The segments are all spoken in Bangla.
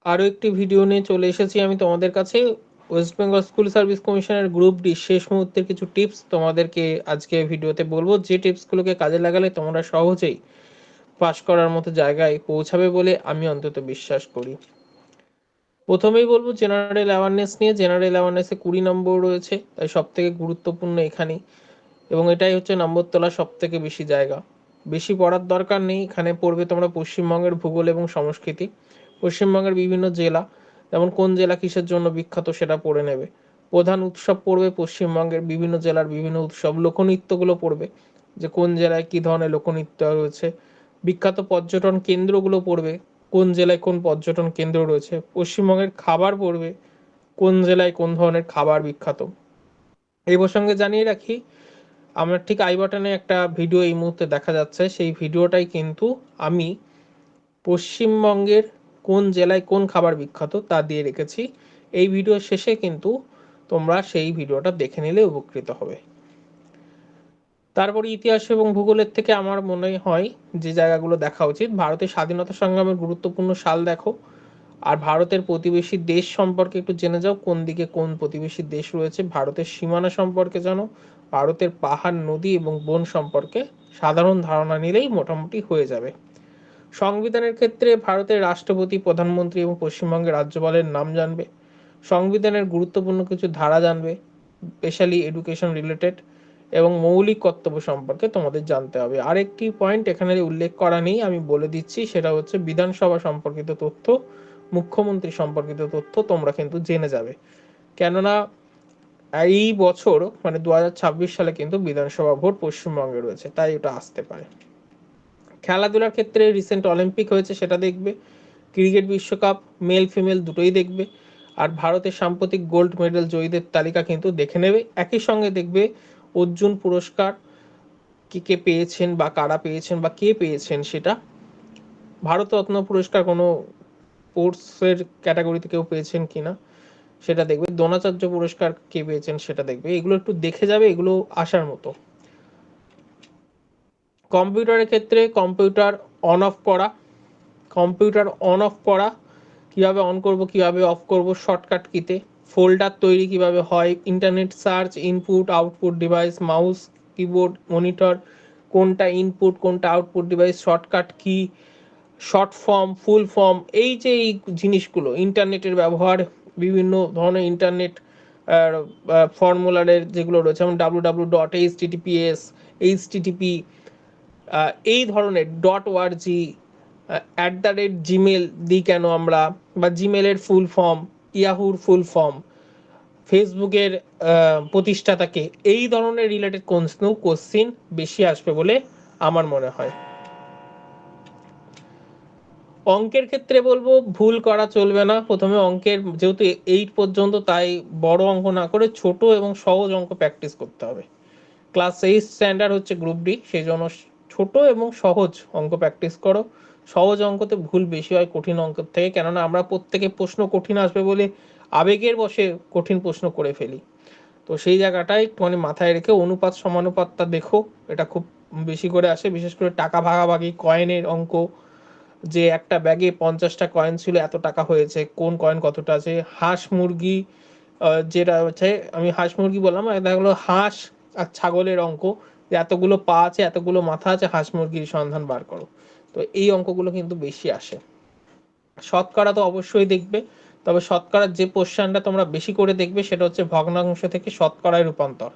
আরও একটি ভিডিও নিয়ে চলে এসেছি আমি তোমাদের কাছে। ওয়েস্ট বেঙ্গল স্কুল সার্ভিস কমিশনের গ্রুপ ডি শেষ মুহূর্তের কিছু টিপস তোমাদেরকে আজকে ভিডিওতে বলবো, যে টিপসগুলোকে কাজে লাগালে তোমরা সহজেই পাস করার মতো জায়গায় পৌঁছাবে বলে আমি অন্তত বিশ্বাস করি। প্রথমেই বলবো জেনারেল অ্যাওয়ারনেস নিয়ে। জেনারেল অ্যাওয়ারনেসে 20 নম্বর রয়েছে, তাই সব থেকে গুরুত্বপূর্ণ এখানেই, এবং এটাই হচ্ছে নম্বর তোলার সব থেকে বেশি জায়গা। বেশি পড়ার দরকার নেই, এখানে পড়বে তোমরা পশ্চিমবঙ্গের ভূগোল এবং সংস্কৃতি, পশ্চিমবঙ্গের বিভিন্ন জেলা, যেমন কোন জেলা কিসের জন্য বিখ্যাত সেটা পড়ে নেবে। প্রধান উৎসব পড়বে পশ্চিমবঙ্গের বিভিন্ন জেলার বিভিন্ন উৎসব, লোকনৃত্যগুলো পড়বে যে কোন জেলায় কী ধরনের লোকনৃত্য রয়েছে। বিখ্যাত পর্যটন কেন্দ্রগুলো পড়বে, কোন জেলায় কোন পর্যটন কেন্দ্র রয়েছে। পশ্চিমবঙ্গের খাবার পড়বে, কোন জেলায় কোন ধরনের খাবার বিখ্যাত। এই প্রসঙ্গে জানিয়ে রাখি, আমার ঠিক আই বাটনে একটা ভিডিও এই মুহূর্তে দেখা যাচ্ছে, সেই ভিডিওটাই কিন্তু আমি পশ্চিমবঙ্গের কোন জেলায় কোন খাবার বিখ্যাত তা দিয়ে রেখেছি। এই ভিডিও শেষে কিন্তু তোমরা সেই ভিডিওটা দেখে নিলে উপকৃত হবে। তারপরে ইতিহাস এবং ভূগোলের থেকে আমার মনে হয় যে জায়গাগুলো দেখা উচিত, ভারতের স্বাধীনতা সংগ্রামের গুরুত্বপূর্ণ সাল দেখো, আর ভারতের প্রতিবেশী দেশ সম্পর্কে একটু জেনে যাও, কোন দিকে কোন প্রতিবেশী দেশ রয়েছে। ভারতের সীমানা সম্পর্কে জানো, ভারতের পাহাড় নদী এবং বন সম্পর্কে সাধারণ ধারণা নিলেই মোটামুটি হয়ে যাবে। সংবিধানের ক্ষেত্রে ভারতের রাষ্ট্রপতি, প্রধানমন্ত্রী এবং পশ্চিমবঙ্গের রাজ্যপালের নাম জানবে। সংবিধানের গুরুত্বপূর্ণ কিছু ধারা জানবে, স্পেশালি এডুকেশন রিলেটেড, এবং মৌলিক কর্তব্য সম্পর্কে তোমাদের জানতে হবে। আরেকটি পয়েন্ট এখানে উল্লেখ করা নেই, আমি বলে দিচ্ছি, সেটা হচ্ছে বিধানসভা সম্পর্কিত তথ্য, মুখ্যমন্ত্রী সম্পর্কিত তথ্য তোমরা কিন্তু জেনে যাবে। কেননা এই বছর মানে 2026 সালে কিন্তু বিধানসভা ভোট পশ্চিমবঙ্গে রয়েছে, তাই ওটা আসতে পারে। খেলাধুলার ক্ষেত্রে রিসেন্ট অলিম্পিক হয়েছে সেটা দেখবে, ক্রিকেট বিশ্বকাপ মেল ফিমেল দুটোই দেখবে, আর ভারতের সাম্প্রতিক গোল্ড মেডেল জয়ীদের তালিকা কিন্তু দেখে নেবে। একই সঙ্গে দেখবে অর্জুন পুরস্কার কে কে পেয়েছেন বা কারা পেয়েছেন বা কে পেয়েছেন সেটা। ভারতরত্ন পুরস্কার কোনো স্পোর্টসের ক্যাটাগরিতে কেউ পেয়েছেন কিনা সেটা দেখবে। দ্রোণাচার্য পুরস্কার কে পেয়েছেন সেটা দেখবে। এগুলো একটু দেখে যাবে, এগুলো আসার মতো। কম্পিউটারের ক্ষেত্রে কম্পিউটার অন অফ করা, কম্পিউটার অন অফ করা, কীভাবে অন করব কীভাবে অফ করব শর্টকাট কিতে, ফোল্ডার তৈরি কিভাবে হয়, internet search, input output device, mouse keyboard monitor, কোনটা ইনপুট কোনটা output device, shortcut key, short form full form, এই যে এই জিনিসগুলো, ইন্টারনেটের ব্যবহার, বিভিন্ন ধরনের ইন্টারনেট ফর্মুলারের যেগুলো রয়েছে, যেমন www.https, এইচটিটিপি, এই ধরনের .org, @জিমেল দিই কেন আমরা, বা জিমেলের ফুল ফর্ম, ইয়াহুর ফুল ফর্ম, ফেসবুকের প্রতিষ্ঠাতাকে, এই ধরনের রিলেটেড কোশ্চিন বেশি আসবে বলে আমার মনে হয়। অঙ্কের ক্ষেত্রে বলবো ভুল করা চলবে না। প্রথমে অঙ্কের যেহেতু 8 পর্যন্ত, তাই বড় অঙ্ক না করে ছোট এবং সহজ অঙ্ক প্র্যাকটিস করতে হবে। ক্লাস 8 স্ট্যান্ডার্ড হচ্ছে গ্রুপ ডি, সেই জন্য ছোট এবং সহজ অঙ্ক প্র্যাকটিস করো। সহজ অঙ্কতে ভুল বেশি হয় কঠিন অঙ্কের থেকে, কেননা আমরা প্রত্যেকে প্রশ্ন কঠিন আসবে বলে আবেগের বশে কঠিন প্রশ্ন করে ফেলি। তো সেই জায়গাটাই একটুখানি মাথায় রেখে অনুপাত সমানুপাতটা দেখো, এটা খুব বেশি করে আসে, বিশেষ করে টাকা ভাগাভাগি, কয়েনের অঙ্ক, যে একটা ব্যাগে 50টা কয়েন ছিল এত টাকা হয়েছে, কোন কয়েন কতটা আছে। হাঁস মুরগি, যেটা হচ্ছে, আমি হাঁস মুরগি বললাম, এটা হলো হাঁস আর ছাগলের অঙ্ক, যে এতগুলো পা আছে এতগুলো মাথা আছে, হাঁস মুরগির সন্ধান বার করো। তো এই অঙ্কগুলো কিন্তু বেশি আসে। শতকরা তো অবশ্যই দেখবে, তবে শতকরার যে পোর্শনটা তোমরা বেশি করে দেখবে সেটা হচ্ছে ভগ্নাংশ থেকে শতকরায় রূপান্তর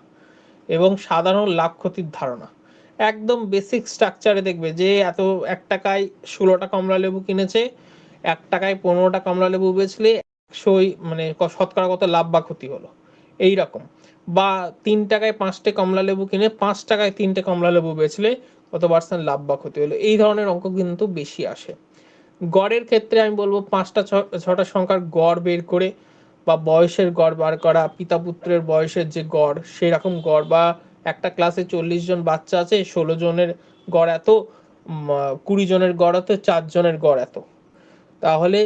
এবং সাধারণ লাভ ক্ষতির ধারণা। একদম বেসিক স্ট্রাকচারে দেখবে যে এত 1 টাকায় 16টা কমলা লেবু কিনেছে, 1 টাকায় 15টা কমলা লেবু বেচলে 100 মানে শতকরা কত লাভ বা ক্ষতি হলো, এই রকম। বা 3 টাকায় 5টে কমলা লেবু কিনে 5 টাকায় 3টে কমলা লেবু বেচলে কত পার্সেন্ট লাভ বা ক্ষতি হলো, এই ধরনের অঙ্ক কিন্তু বেশি আসে। গড়ের ক্ষেত্রে আমি বলবো 5টা 6টা সংখ্যার গড় বের করে, বা বয়সের গড় বার করা, পিতা পুত্রের বয়সের যে গড় সেরকম গড়, বা একটা ক্লাসে 40 জন বাচ্চা আছে, 16 জনের গড় এত, 20 জনের গড় এত, 4 জনের গড় এত, তাহলে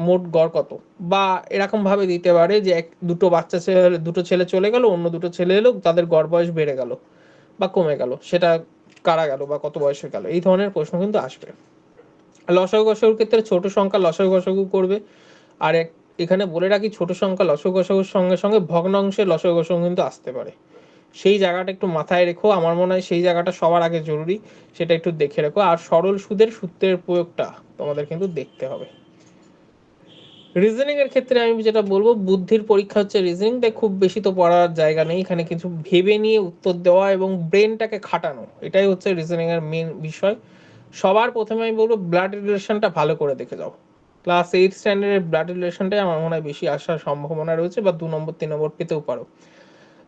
মোট গড় কত। বা এরকম ভাবে দিতে পারে যে দুটো বাচ্চা ছেলে, দুটো ছেলে চলে গেল, অন্য দুটো ছেলে এলো, তাদের গড় বয়স বেড়ে গেল বা কমে গেল, সেটা কারা গেল বা কত বয়সে গেল, এই ধরনের প্রশ্ন কিন্তু আসবে। লসাগু গসাগুর ক্ষেত্রে ছোট সংখ্যা লসাগু গসাগু করবে, আর এখানে বলে রাখি, ছোট সংখ্যা লসগু গসাগুর সঙ্গে সঙ্গে ভগ্নাংশের লসগু গসাগু কিন্তু আসতে পারে, সেই জায়গাটা একটু মাথায় রেখো। আমার মনে হয় সেই জায়গাটা সবার আগে জরুরি, সেটা একটু দেখে রেখো। আর সরল সুদের সূত্রের প্রয়োগটা তোমাদের কিন্তু দেখতে হবে। রিজনিং এর ক্ষেত্রে আমি যেটা বলবো, বুদ্ধির পরীক্ষা হচ্ছে রিজনিং, তাই খুব বেশি তো পড়ার জায়গা নেই এখানে, কিছু ভেবে নিয়ে উত্তর দেওয়া এবং ব্রেনটাকে খাটানো, এটাই হচ্ছে রিজনিং এর মেন বিষয়। সবার প্রথমে আমি বলবো ব্লাড রিলেশনটা ভালো করে দেখে যাও। ক্লাস 8 স্ট্যান্ডার্ডের ব্লাড রিলেশনটাই আমার মনে হয় বেশি আসার সম্ভাবনা রয়েছে, বা 2 নম্বর 3 নম্বর পেতেও পারো।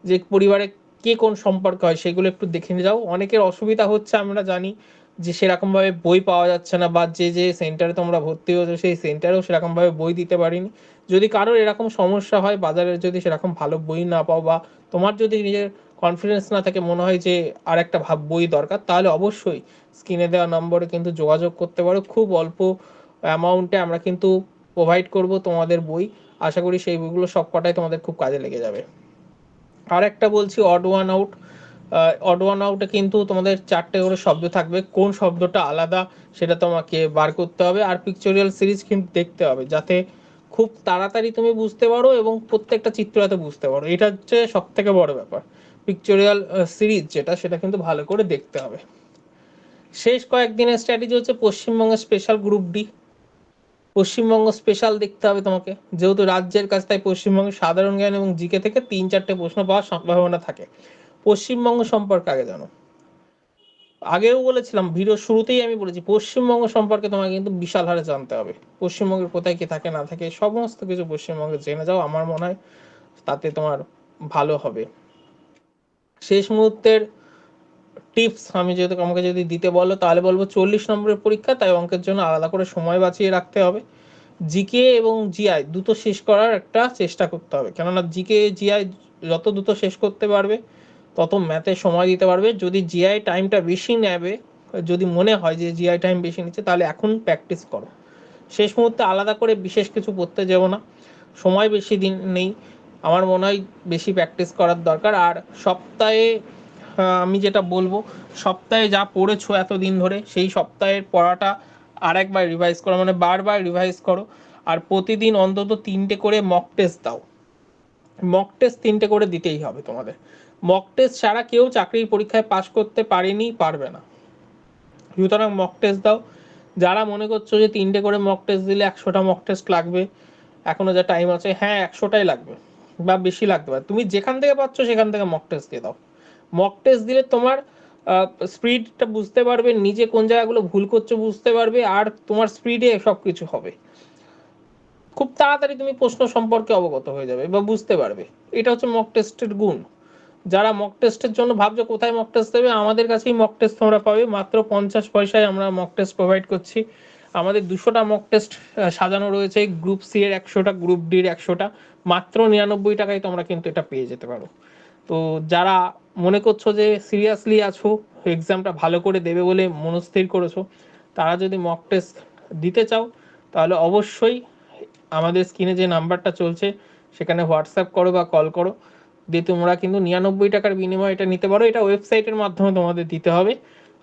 যে পরিবারে কে কোন সম্পর্ক হয় সেগুলো একটু দেখে নিয়ে যাও। অনেকের অসুবিধা হচ্ছে আমরা জানি, যে সেরকমভাবে বই পাওয়া যাচ্ছে না, বা যে যে সেন্টারে তোমরা ভর্তি হয়েছো সেই সেন্টারেও সেরকমভাবে বই দিতে পারিনি। যদি কারোর এরকম সমস্যা হয়, বাজারে যদি সেরকম ভালো বই না পাও, বা তোমার যদি নিজের কনফিডেন্স না থাকে, মনে হয় যে আর একটা বই দরকার, তাহলে অবশ্যই স্ক্রিনে দেওয়া নম্বরে কিন্তু যোগাযোগ করতে পারো। খুব অল্প অ্যামাউন্টে আমরা কিন্তু প্রোভাইড করব তোমাদের বই। আশা করি সেই বইগুলো সবকটাই তোমাদের খুব কাজে লেগে যাবে। আর একটা বলছি, odd one out. Odd one আউটে কিন্তু তোমাদের 4টে করে শব্দ থাকবে, কোন শব্দটা আলাদা সেটা তোমাকে বার করতে হবে। আর পিকচুরিয়াল সিরিজ কিন্তু দেখতে হবে, যাতে খুব তাড়াতাড়ি তুমি বুঝতে পারো এবং প্রত্যেকটা চিত্র যাতে বুঝতে পারো, এটা হচ্ছে সব থেকে বড় ব্যাপার। পিকচুরিয়াল সিরিজ যেটা, সেটা কিন্তু ভালো করে দেখতে হবে। শেষ কয়েকদিনের স্ট্র্যাটেজি হচ্ছে পশ্চিমবঙ্গের special group D. Paschimbanga special দেখতে হবে তোমাকে, যেহেতু রাজ্যের কাছ, তাই পশ্চিমবঙ্গের সাধারণ জ্ঞান এবং জিকে থেকে 3-4টে প্রশ্ন পাওয়ার সম্ভাবনা থাকে। পশ্চিমবঙ্গ সম্পর্কে আগে জানো। আগেও বলেছিলাম, ভিডিও শুরুতেই আমি বলেছি, পশ্চিমবঙ্গ সম্পর্কে তোমাকে কিন্তু বিশাল হারে জানতে হবে। পশ্চিমবঙ্গের কোথায় কি থাকে না থাকে সমস্ত কিছু পশ্চিমবঙ্গে জেনে যাও, আমার মনে হয় তাতে তোমার ভালো হবে। শেষ মুহূর্তের টিপস আমি যেহেতু আমাকে যদি দিতে বলো, তাহলে বলবো 40 নম্বরের পরীক্ষা, তাই অঙ্কের জন্য আলাদা করে সময় বাঁচিয়ে রাখতে হবে। জিকে এবং জিআই দ্রুত শেষ করার একটা চেষ্টা করতে হবে, কেননা জিকে জিআই যত দ্রুত শেষ করতে পারবে তত ম্যাথে সময় দিতে পারবে। যদি জিআই টাইমটা বেশি নেবে, যদি মনে হয় যে জিআই টাইম বেশি নিচ্ছে, তাহলে এখন প্র্যাকটিস করো। শেষ মুহূর্তে আলাদা করে বিশেষ কিছু পড়তে যেও না, সময় বেশি দিন নেই, আমার মনে হয় বেশি প্র্যাকটিস করার দরকার। আর সপ্তাহে আমি যেটা বলবো, সপ্তাহে যা পড়েছো এতদিন ধরে, সেই সপ্তাহের পড়াটা আর একবার রিভাইজ করো, মানে বারবার রিভাইজ করো। আর প্রতিদিন অন্তত 3টে করে মক টেস্ট দাও। মক টেস্ট 3টে করে দিতেই হবে তোমাদের। মক টেস্ট ছাড়া কেউ চাকরির পরীক্ষায় পাশ করতে পারেনি, পারবে না। সুতরাং মক টেস্ট দাও। যারা মনে করছো যে 3টে করে মক টেস্ট দিলে 100টা মক টেস্ট লাগবে, এখনো যা টাইম আছে, হ্যাঁ 100টাই লাগবে, বা বেশি লাগতে পারে। তুমি যেখান থেকে পাচ্ছ সেখান থেকে মক টেস্ট দিয়ে দাও। মক টেস্ট দিলে তোমার স্পিডটা বুঝতে পারবে, নিজে কোন জায়গাগুলো ভুল করছো বুঝতে পারবে, আর তোমার স্পিডে সব কিছু হবে। খুব তাড়াতাড়ি তুমি প্রশ্ন সম্পর্কে অবগত হয়ে যাবে বা বুঝতে পারবে। এটা হচ্ছে মক টেস্টের গুণ। যারা মক টেস্টের জন্য ভাবছো কোথায় মক টেস্ট দেবে, আমাদের কাছেই মক টেস্ট তোমরা পাবে, মাত্র 50 পয়সায় আমরা মক টেস্ট প্রোভাইড করছি। আমাদের 200টা মক টেস্ট সাজানো রয়েছে, গ্রুপ সি এর 100টা, গ্রুপ ডির 100টা, মাত্র 99 টাকায় তোমরা কিন্তু এটা পেয়ে যেতে পারো। তো যারা মনে করছো যে সিরিয়াসলি আছো, এক্সামটা ভালো করে দেবে বলে মনস্থির করেছো, তারা যদি মক টেস্ট দিতে চাও, তাহলে অবশ্যই আমাদের স্ক্রিনে যে নাম্বারটা চলছে সেখানে হোয়াটসঅ্যাপ করো বা কল করো, দিয়ে তোমরা কিন্তু 99 টাকার বিনিময়ে এটা নিতে পারো। এটা ওয়েবসাইটের মাধ্যমে তোমাদের দিতে হবে,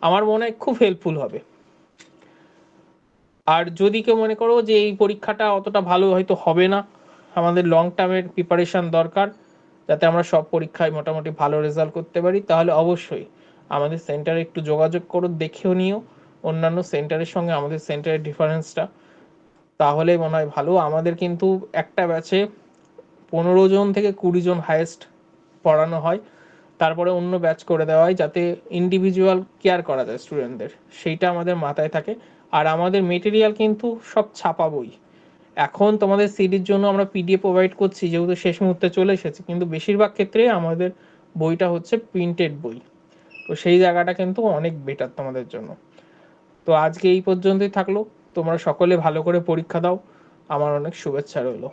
আমার মনে হয় খুব হেল্পফুল হবে। আর যদি কেউ মনে করো যে এই পরীক্ষাটা অতটা ভালো হয়তো হবে না, আমাদের লং টার্মের প্রিপারেশান দরকার, যাতে আমরা সব পরীক্ষায় মোটামুটি ভালো রেজাল্ট করতে পারি, তাহলে অবশ্যই আমাদের সেন্টারে একটু যোগাযোগ করো, দেখেও নিও অন্যান্য সেন্টারের সঙ্গে আমাদের সেন্টারের ডিফারেন্সটা, তাহলেই মনে হয় ভালো। আমাদের কিন্তু একটা ব্যাচে 15 জন থেকে 20 জন হাইয়েস্ট পড়ানো হয়, তারপরে অন্য ব্যাচ করে দেওয়া হয়, যাতে ইন্ডিভিজুয়াল কেয়ার করা যায় স্টুডেন্টদের, সেইটা আমাদের মাথায় থাকে। আর আমাদের মেটেরিয়াল কিন্তু সব ছাপা বই। এখন তোমাদের সিডির জন্য আমরা পিডিএফ প্রোভাইড করছি, যেহেতু শেষ মুহূর্তে চলে এসেছে, কিন্তু বেশিরভাগ ক্ষেত্রে আমাদের বইটা হচ্ছে প্রিন্টেড বই। তো সেই জায়গাটা কিন্তু অনেক বেটার তোমাদের জন্য। তো আজকে এই পর্যন্তই থাকলো, তোমরা সকলে ভালো করে পরীক্ষা দাও, আমার অনেক শুভেচ্ছা রইলো।